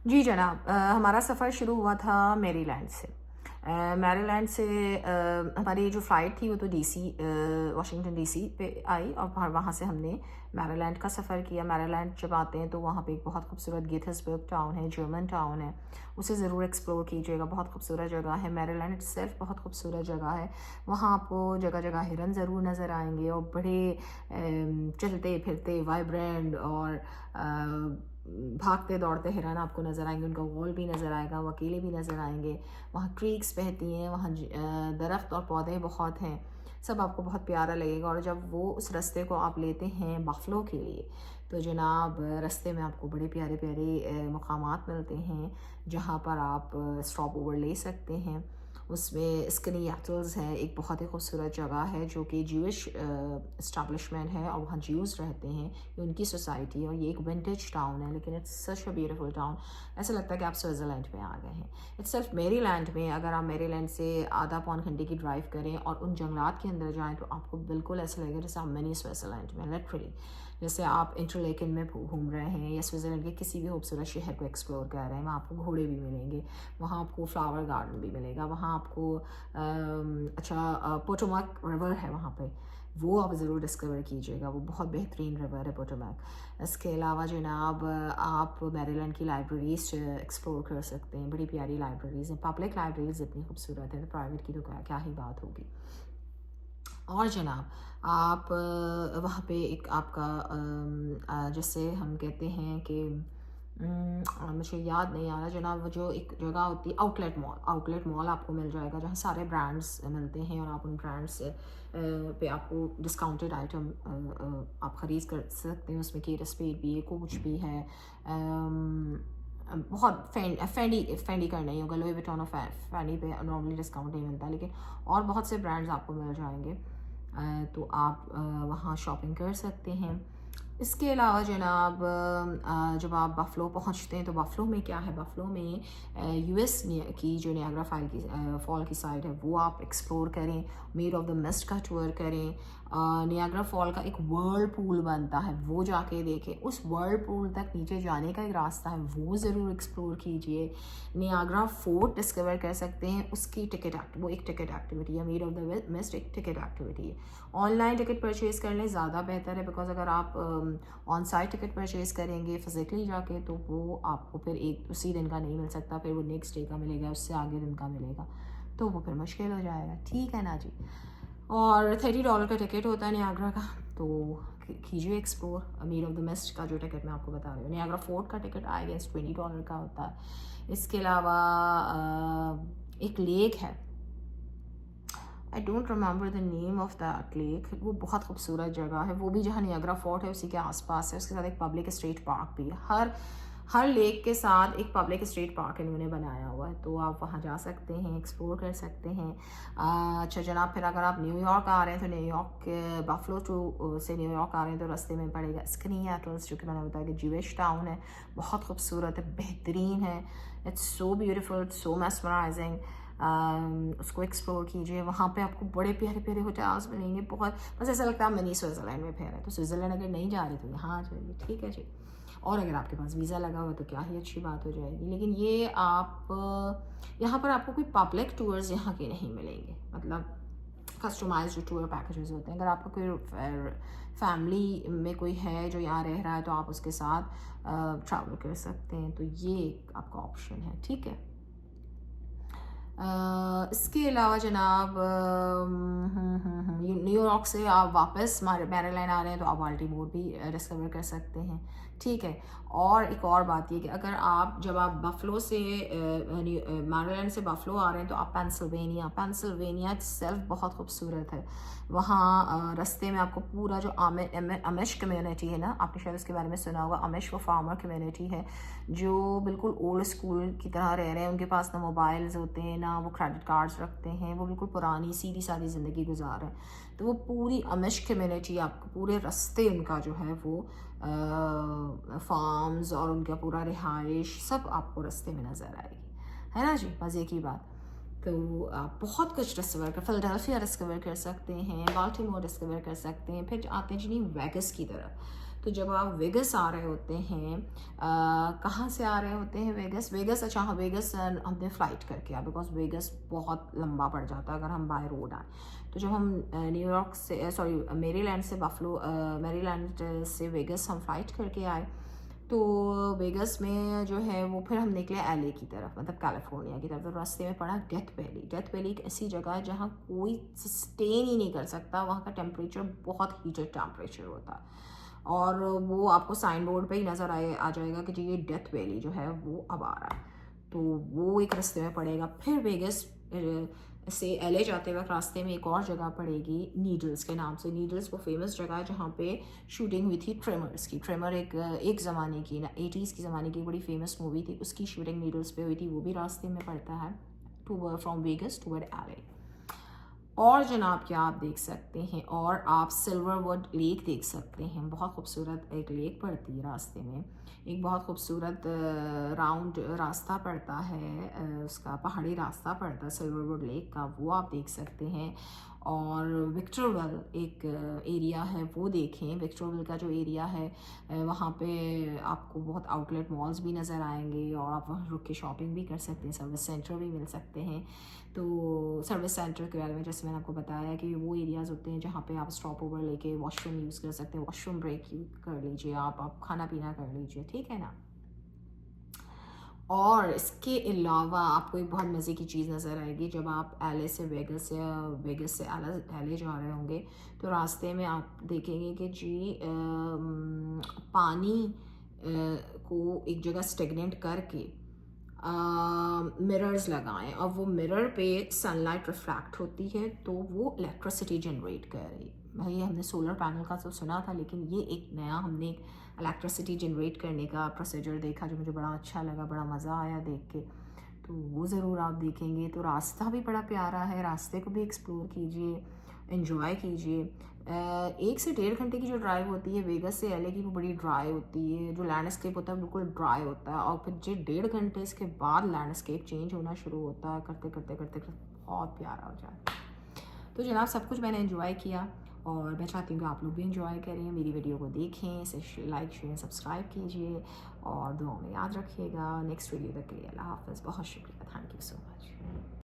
جی جناب، ہمارا سفر شروع ہوا تھا میری لینڈ سے۔ میری لینڈ سے ہماری جو فلائٹ تھی وہ تو D C Washington D C پہ آئی، اور وہاں سے ہم نے میری لینڈ کا سفر کیا۔ میری لینڈ جب آتے ہیں تو وہاں پہ ایک بہت خوبصورت گیتھسبرگ ٹاؤن ہے، جرمن ٹاؤن ہے، اسے ضرور ایکسپلور کیجیے گا۔ بہت خوبصورت جگہ ہے میری لینڈ اٹ سیلف، بہت خوبصورت جگہ ہے۔ وہاں آپ کو جگہ جگہ ہرن ضرور نظر آئیں گے، اور بڑے چلتے پھرتے وائبرینٹ اور بھاگتے دوڑتے ہرن آپ کو نظر آئیں گے، ان کا وال بھی نظر آئے گا، وہ اکیلے بھی نظر آئیں گے۔ وہاں کریکس بہتی ہیں، وہاں درخت اور پودے بہت ہیں، سب آپ کو بہت پیارا لگے گا۔ اور جب وہ اس رستے کو آپ لیتے ہیں بفلو کے لیے تو جناب رستے میں آپ کو بڑے پیارے پیارے مقامات ملتے ہیں جہاں پر آپ اسٹاپ اوور لے سکتے ہیں۔ اس میں اسکنی ایٹلز ہے، ایک بہت ہی خوبصورت جگہ ہے جو کہ جیوش اسٹیبلشمنٹ ہے، اور وہاں جیوز رہتے ہیں، یہ ان کی سوسائٹی ہے، اور یہ ایک ونٹیج ٹاؤن ہے، لیکن it's such a beautiful town. ایسا لگتا ہے کہ آپ سوئٹزرلینڈ میں آ گئے ہیں۔ اٹس صرف میری لینڈ میں اگر آپ میری لینڈ سے آدھا پون گھنٹے کی ڈرائیو کریں اور ان جنگلات کے اندر جائیں تو آپ کو بالکل ایسا لگے گا جیسے آپ منی سوئٹزرلینڈ میں، لٹرلی جیسے آپ انٹرلیکن میں گھوم رہے ہیں یا سوئٹزرلینڈ کے کسی بھی خوبصورت شہر کو ایکسپلور کر رہے ہیں۔ وہاں آپ کو گھوڑے بھی ملیں گے، وہاں آپ کو فلاور گارڈن بھی ملے گا، وہاں آپ کو پوٹوماک ریور ہے وہاں پہ، وہ آپ ضرور ڈسکور کیجیے گا، وہ بہت بہترین ریور ہے پوٹوماک۔ اس کے علاوہ جناب آپ میری لینڈ کی لائبریریز ایکسپلور کر سکتے ہیں، بڑی پیاری لائبریریز ہیں، پبلک لائبریریز اتنی خوبصورت ہیں، پرائیویٹ کی تو کیا ہی بات ہوگی۔ اور جناب آپ وہاں پہ ایک آپ کا جیسے ہم کہتے ہیں کہ مجھے یاد نہیں آ رہا جناب، وہ جو ایک جگہ ہوتی ہے آؤٹ لیٹ مال آپ کو مل جائے گا جہاں سارے برانڈس ملتے ہیں، اور آپ ان برانڈس پہ آپ کو ڈسکاؤنٹڈ آئٹم آپ خرید کر سکتے ہیں۔ اس میں کیرس پیٹ بھی ہے، کوچ بھی ہے، بہت فینڈی کا نہیں ہوگا، لوئی وٹون اور فینڈی پہ نارملی ڈسکاؤنٹ نہیں ملتا، لیکن اور بہت سے برانڈز آپ کو مل جائیں گے، تو آپ وہاں شاپنگ کر سکتے ہیں۔ اس کے علاوہ جناب جب آپ بفلو پہنچتے ہیں تو بفلو میں کیا ہے، بفلو میں یو ایس کی جو نیاگرا فال کی سائڈ ہے وہ آپ ایکسپلور کریں، میڈ آف دا مسٹ کا ٹور کریں۔ نیاگرا فال کا ایک ورلڈ پول بنتا ہے، وہ جا کے دیکھیں، اس ورلڈ پول تک نیچے جانے کا ایک راستہ ہے، وہ ضرور ایکسپلور کیجیے۔ نیاگرا فورٹ ڈسکور کر سکتے ہیں، اس کی وہ ایک ٹکٹ ایکٹیویٹی ہے، میڈ آف دا مسٹ ایک ٹکٹ ایکٹیویٹی ہے۔ آن لائن ٹکٹ پرچیز کر لیں زیادہ بہتر ہے، بیکاز اگر آپ آن سائٹ ٹکٹ پرچیز کریں گے فزیکلی جا کے تو وہ آپ کو پھر اسی دن کا نہیں مل سکتا، پھر وہ نیکسٹ ڈے کا ملے گا، اس سے آگے دن کا ملے گا، تو وہ پھر مشکل ہو جائے گا، ٹھیک ہے نا جی۔ اور $30 کا ٹکٹ ہوتا ہے نیاگرا کا، تو کیجیے explore. Made of the must کا جو ٹکٹ میں آپ کو بتا رہی ہوں، نیاگرا فورٹ کا ٹکٹ آئے گا $20 کا ہوتا ہے۔ اس کے علاوہ ایک لیک ہے، I don't remember the name of that lake، وہ بہت خوبصورت جگہ ہے، وہ بھی جہاں نیاگرا فورٹ ہے اسی کے آس پاس ہے، اس کے ساتھ ایک پبلک اسٹریٹ پارک بھی ہے، ہر لیک کے ساتھ ایک پبلک اسٹریٹ پارک انہوں نے بنایا ہوا ہے، تو آپ وہاں جا سکتے ہیں، ایکسپلور کر سکتے ہیں۔ اچھا جناب، پھر اگر آپ نیو یارک آ رہے ہیں تو نیو یارک بفلو سے نیو یارک آ رہے ہیں تو رستے میں پڑے گا اسکنی ایٹلز، جو کہ میں نے بتایا کہ جیوش ٹاؤن ہے، بہت خوبصورت ہے، بہترین ہے، it's so beautiful, so mesmerising. اس کو ایکسپلور کیجیے، وہاں پہ آپ کو بڑے پیارے پیارے ہوٹلس ملیں گے، بہت بس ایسا لگتا ہے آپ منی سوئٹزرلینڈ میں پھر ہے، تو سوئٹزرلینڈ اگر نہیں جا رہے تو یہاں آ جائیے، ٹھیک ہے جی۔ اور اگر آپ کے پاس ویزا لگا ہوا تو کیا ہی اچھی بات ہو جائے گی، لیکن یہ آپ یہاں پر آپ کو کوئی پبلک ٹورز یہاں کے نہیں ملیں گے، مطلب کسٹمائز جو ٹور پیکیجز ہوتے ہیں، اگر آپ کا کوئی فیملی میں کوئی ہے جو یہاں رہ رہا ہے تو آپ اس کے ساتھ ٹریول کر سکتے ہیں، تو یہ آپ کا آپشن ہے، ٹھیک ہے۔ اس کے علاوہ جناب نیو یارک سے آپ واپس میری لینڈ آ رہے ہیں تو آپ بالٹیمور بھی ڈسکور کر سکتے ہیں، ٹھیک ہے۔ اور ایک اور بات یہ کہ اگر جب آپ بفلو سے میری لینڈ سے بفلو آ رہے ہیں تو آپ پینسلوینیا سیلف بہت خوبصورت ہے، وہاں رستے میں آپ کو پورا جو امش کمیونٹی ہے نا، آپ نے شاید اس کے بارے میں سنا ہوگا، امش وہ فارمر کمیونٹی ہے جو بالکل اولڈ اسکول کی طرح رہ رہے ہیں، ان کے پاس نہ موبائلز ہوتے ہیں نہ وہ کریڈٹ کارڈز رکھتے ہیں، وہ بالکل پرانی سیدھی سادی زندگی گزار رہے ہیں، تو وہ پوری امش کمیونٹی آپ کو پورے رستے ان کا جو ہے وہ فارمز اور ان کا پورا رہائش سب آپ کو رستے میں نظر آئے گی، ہے نا جی، مزے کی بات۔ تو آپ بہت کچھ ڈسکور فلڈلفیا ڈسکور کر سکتے ہیں، بالٹیمور ڈسکور کر سکتے ہیں، پھر آتے ہیں جنہیں ویگس کی طرف۔ تو جب آپ ویگس آ رہے ہوتے ہیں، کہاں سے آ رہے ہوتے ہیں ویگس؟ اچھا ہاں، ویگس ہم نے فلائٹ کر کے، بیکاز ویگس بہت لمبا پڑ جاتا ہے اگر ہم بائی روڈ آئیں. تو جب ہم نیو یارک سے میری لینڈ سے میری لینڈ سے ویگس ہم فلائٹ کر کے آئے. تو ویگس میں جو ہے وہ پھر ہم نکلے ایل اے کی طرف، مطلب کیلیفورنیا کی طرف. تو راستے میں پڑا ڈیتھ ویلی. ڈیتھ ویلی ایک ایسی جگہ ہے جہاں کوئی سسٹین ہی نہیں کر سکتا. وہاں کا ٹیمپریچر بہت ہیٹڈ ٹیمپریچر ہوتا ہے، اور وہ آپ کو سائن بورڈ پہ ہی نظر آ جائے گا کہ جی یہ ڈیتھ ویلی جو ہے وہ اب آ رہا ہے. تو وہ ایک راستے میں پڑے گا. پھر ویگس سے ایل اے جاتے وقت راستے میں ایک اور جگہ پڑے گی نیڈلز کے نام سے. نیڈلز وہ فیمس جگہ ہے جہاں پہ شوٹنگ ہوئی تھی ٹریمرز کی. ٹریمر ایک زمانے کی 80s کی زمانے کی بڑی فیمس مووی تھی، اس کی شوٹنگ نیڈلز پہ ہوئی تھی. وہ بھی راستے میں پڑتا ہے from Vegas toward L A. اور جناب کیا آپ دیکھ سکتے ہیں، اور آپ سلور ووڈ لیک دیکھ سکتے ہیں. بہت خوبصورت ایک لیک پڑتی ہے راستے میں. ایک بہت خوبصورت راؤنڈ راستہ پڑتا ہے، اس کا پہاڑی راستہ پڑتا ہے سلور ووڈ لیک کا، وہ آپ دیکھ سکتے ہیں. اور وکٹر ویل ایک ایریا ہے، وہ دیکھیں. وکٹر ویل کا جو ایریا ہے وہاں پہ آپ کو بہت آؤٹ لیٹ مالز بھی نظر آئیں گے، اور آپ وہاں رک کے شاپنگ بھی کر سکتے ہیں. سروس سینٹر بھی مل سکتے ہیں. تو سروس سینٹر کے بارے میں جیسے میں نے آپ کو بتایا کہ وہ ایریاز ہوتے ہیں جہاں پہ آپ اسٹاپ اوور لے کے واش روم یوز کر سکتے ہیں. واش روم بریک کر لیجیے، آپ کھانا پینا کر لیجیے، ٹھیک ہے نا. اور اس کے علاوہ آپ کو ایک بہت مزے کی چیز نظر آئے گی جب آپ ایل اے سے ویگس سے ایل اے جا رہے ہوں گے. تو راستے میں آپ دیکھیں گے کہ جی پانی کو ایک جگہ اسٹیگننٹ کر کے مررز لگائیں، اور وہ مرر پہ سن لائٹ ریفلیکٹ ہوتی ہے تو وہ الیکٹریسٹی جنریٹ کر رہی ہے. بھائی ہم نے سولر پینل کا تو سنا تھا، لیکن یہ ایک نیا ہم نے الیکٹریسٹی جنریٹ کرنے کا پروسیجر دیکھا جو مجھے بڑا اچھا لگا، بڑا مزہ آیا دیکھ کے. تو وہ ضرور آپ دیکھیں گے. تو راستہ بھی بڑا پیارا ہے، راستے کو بھی ایکسپلور کیجیے، انجوائے کیجیے. 1 سے 1.5 گھنٹے کی جو ڈرائیو ہوتی ہے ویگس سے ایل اے کی، وہ بڑی ڈرائی ہوتی ہے. جو لینڈ اسکیپ ہوتا ہے بالکل ڈرائی ہوتا ہے، اور پھر جو 1.5 گھنٹے اس کے بعد لینڈ اسکیپ چینج ہونا شروع ہوتا ہے، کرتے کرتے کرتے کرتے بہت پیارا ہو جاتا ہے. تو جناب سب کچھ میں نے انجوائے کیا، اور میں چاہتی ہوں کہ آپ لوگ بھی انجوائے کریں. میری ویڈیو کو دیکھیں، اسے لائک شیئر سبسکرائب کیجیے، اور دعاؤں میں یاد رکھیے گا. نیکسٹ ویڈیو تک کے لیے اللہ حافظ. بہت شکریہ. Thank you so much.